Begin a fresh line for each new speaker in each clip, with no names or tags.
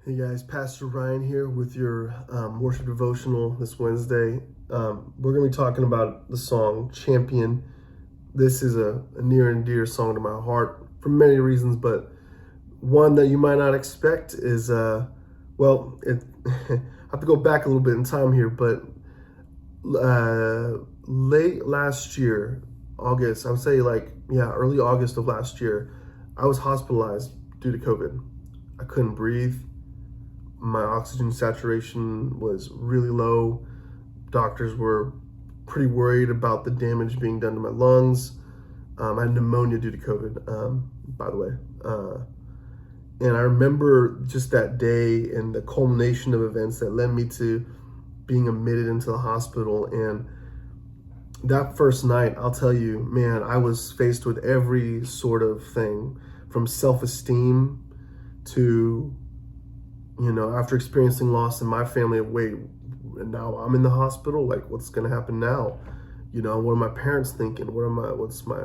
Hey guys, Pastor Ryan here with your worship devotional this Wednesday. We're going to be talking about the song Champion. This is a near and dear song to my heart for many reasons, but one that you might not expect is, I have to go back a little bit in time here, but late last year, August, I would say early August of last year, I was hospitalized due to COVID. I couldn't breathe. My oxygen saturation was really low. Doctors were pretty worried about the damage being done to my lungs. I had pneumonia due to COVID, by the way. And I remember just that day and the culmination of events that led me to being admitted into the hospital. And that first night, I'll tell you, man, I was faced with every sort of thing, from self-esteem to, after experiencing loss in my family, wait, now I'm in the hospital, like what's going to happen now? What are my parents thinking? What are my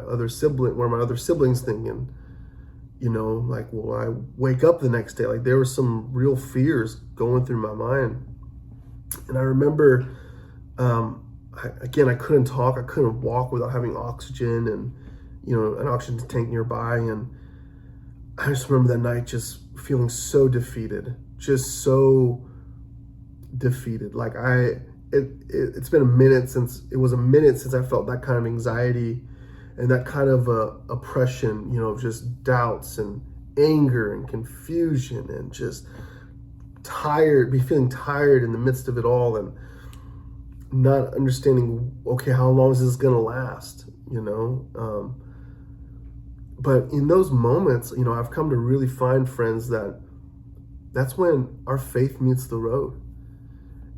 other siblings thinking? Will I wake up the next day? Like there were some real fears going through my mind. And I remember, I couldn't talk, I couldn't walk without having oxygen and, an oxygen tank nearby. And I just remember that night just feeling so defeated. Like it's been a minute since I felt that kind of anxiety and that kind of oppression, just doubts and anger and confusion and just feeling tired in the midst of it all and not understanding, okay, how long is this gonna last, but in those moments, I've come to really find, friends, that's when our faith meets the road.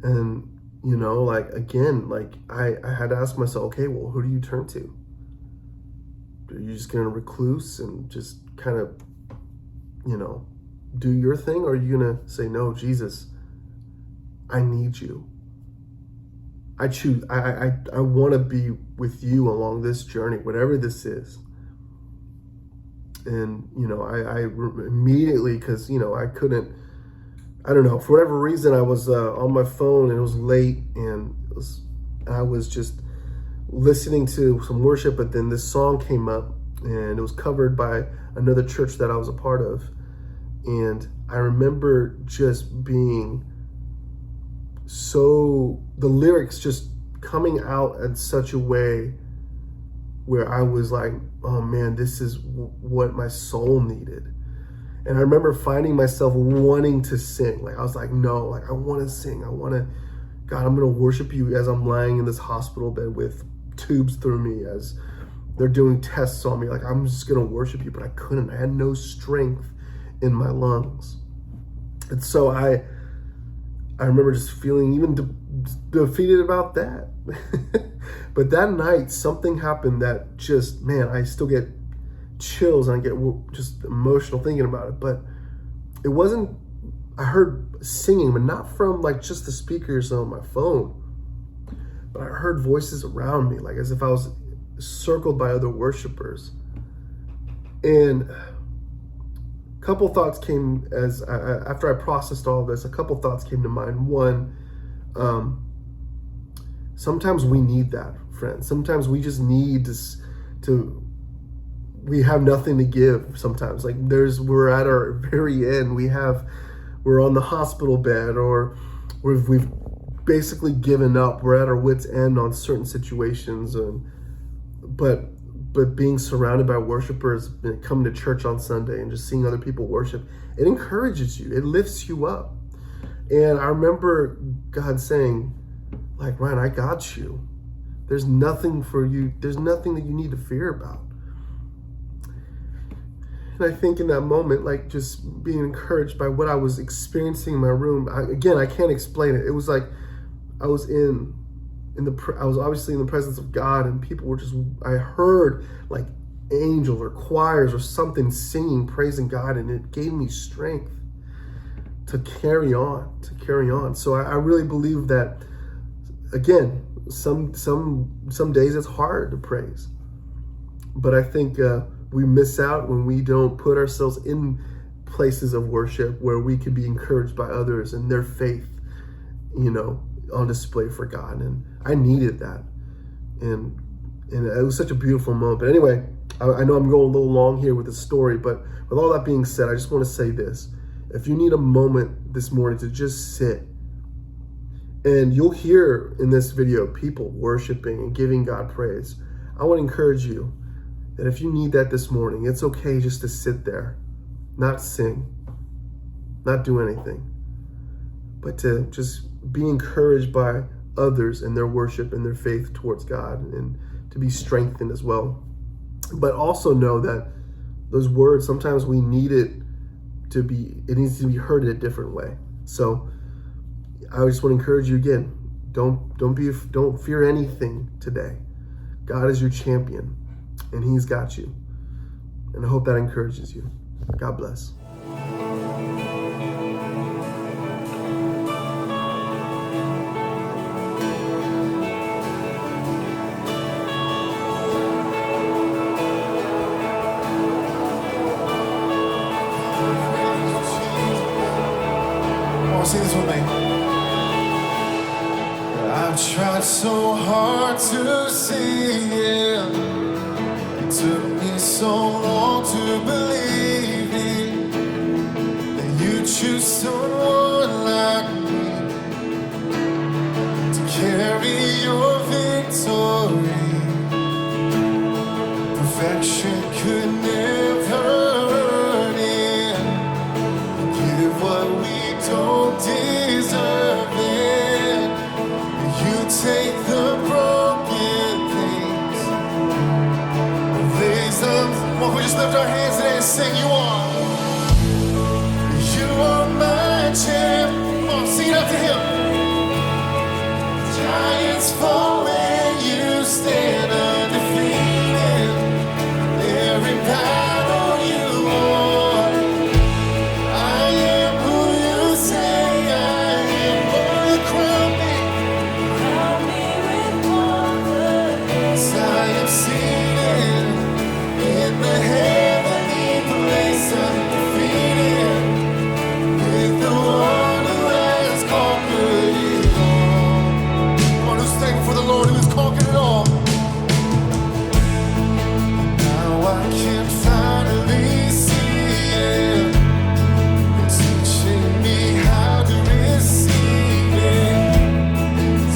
And, I had to ask myself, okay, well, who do you turn to? Are you just going to recluse and just kind of, do your thing? Or are you going to say, no, Jesus, I need you. I want to be with you along this journey, whatever this is. And, I immediately, because, I couldn't, I don't know, for whatever reason, I was on my phone and it was late and I was just listening to some worship, but then this song came up and it was covered by another church that I was a part of. And I remember just being the lyrics just coming out in such a way where I was like, oh man, this is what my soul needed. And I remember finding myself wanting to sing. Like I was like, no, like I want to sing. God, I'm going to worship you as I'm lying in this hospital bed with tubes through me as they're doing tests on me. Like I'm just going to worship you, but I couldn't. I had no strength in my lungs. And so I remember just feeling even defeated about that. But that night, something happened that just, man, I still get chills and I get just emotional thinking about it. But it wasn't, I heard singing, but not from like just the speakers on my phone, but I heard voices around me, like as if I was circled by other worshipers. And a couple thoughts came after I processed all of this. A couple thoughts came to mind. One, sometimes we need that, friends. Sometimes we just need we have nothing to give sometimes. Like we're at our very end. We're on the hospital bed, or we've basically given up. We're at our wit's end on certain situations. But being surrounded by worshipers, coming to church on Sunday and just seeing other people worship, it encourages you. It lifts you up. And I remember God saying, like, Ryan, I got you. There's nothing for you. There's nothing that you need to fear about. And I think in that moment, like just being encouraged by what I was experiencing in my room, I can't explain it. It was like I was I was obviously in the presence of God, and people were I heard like angels or choirs or something singing, praising God, and it gave me strength to carry on. So I really believe that, again, some days it's hard to praise, but I think we miss out when we don't put ourselves in places of worship where we could be encouraged by others and their faith, on display for God. And I needed that. And it was such a beautiful moment. But anyway, I know I'm going a little long here with the story, but with all that being said, I just want to say this. If you need a moment this morning to just sit, and you'll hear in this video people worshiping and giving God praise, I want to encourage you that if you need that this morning, it's okay just to sit there, not sing, not do anything, but to just be encouraged by others in their worship and their faith towards God, and to be strengthened as well. But also know that those words, sometimes we need it needs to be heard in a different way. So I just want to encourage you again, don't fear anything today. God is your champion, and he's got you. And I hope that encourages you. God bless.
Sing this with me. I've tried so hard to see it. It took me so long to believe it, that you choose someone like me to carry your victory. Perfection could never earn it. Give what we don't deserve it. You take the broken things, raise them. Come on, we just lift our hands today and sing. You are my champ. Come on, sing it up to him. Giants fall when you stand undefeated. Every battle you won. I am who you say I am. Oh, you crown me with confidence. I am seated in the heavenly place, undefeated, with the one who has conquered it all. Come on, who's thankful for the Lord who has conquered it all? Now I can finally see it. Teaching me how to receive it.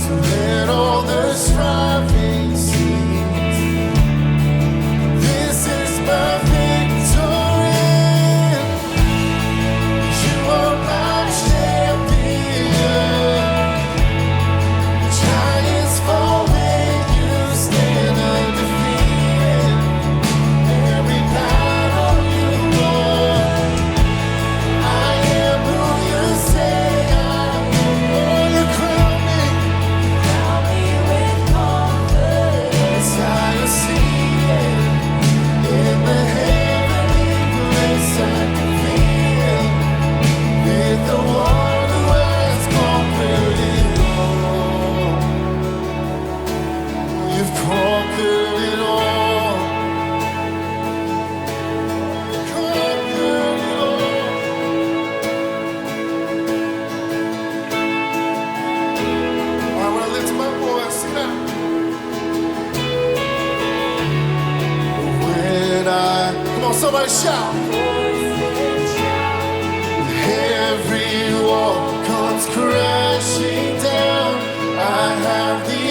So let all the striving cease. This is my victory. You are my champion. Giants fall when you stand undefeated. Every battle you won. I am who you say I am. Oh, you crown me with confidence. I am seated in the heavenly place, undefeated, with the one who has conquered it all. You've conquered it all. Conquered it all. I want to lift my voice, sing that. Come on, somebody shout. Every wall comes crashing down. I have the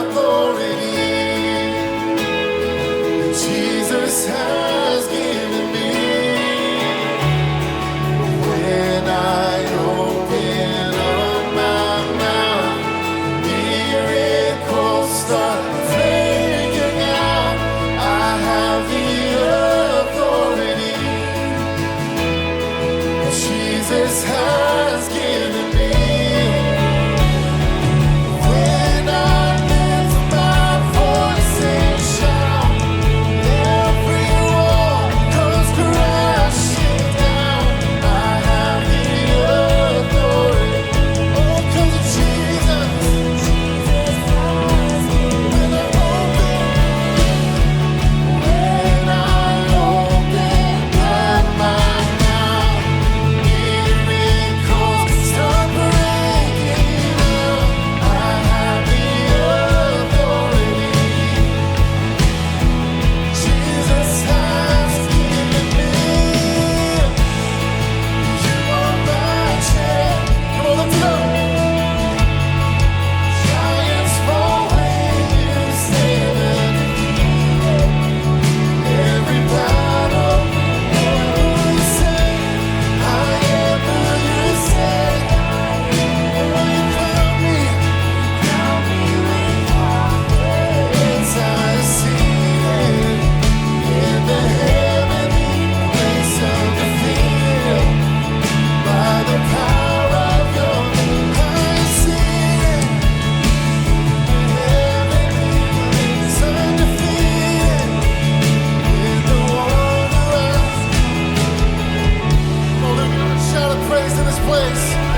authority that Jesus has given me. When I open up my mouth, miracles start breaking out. I have the authority place.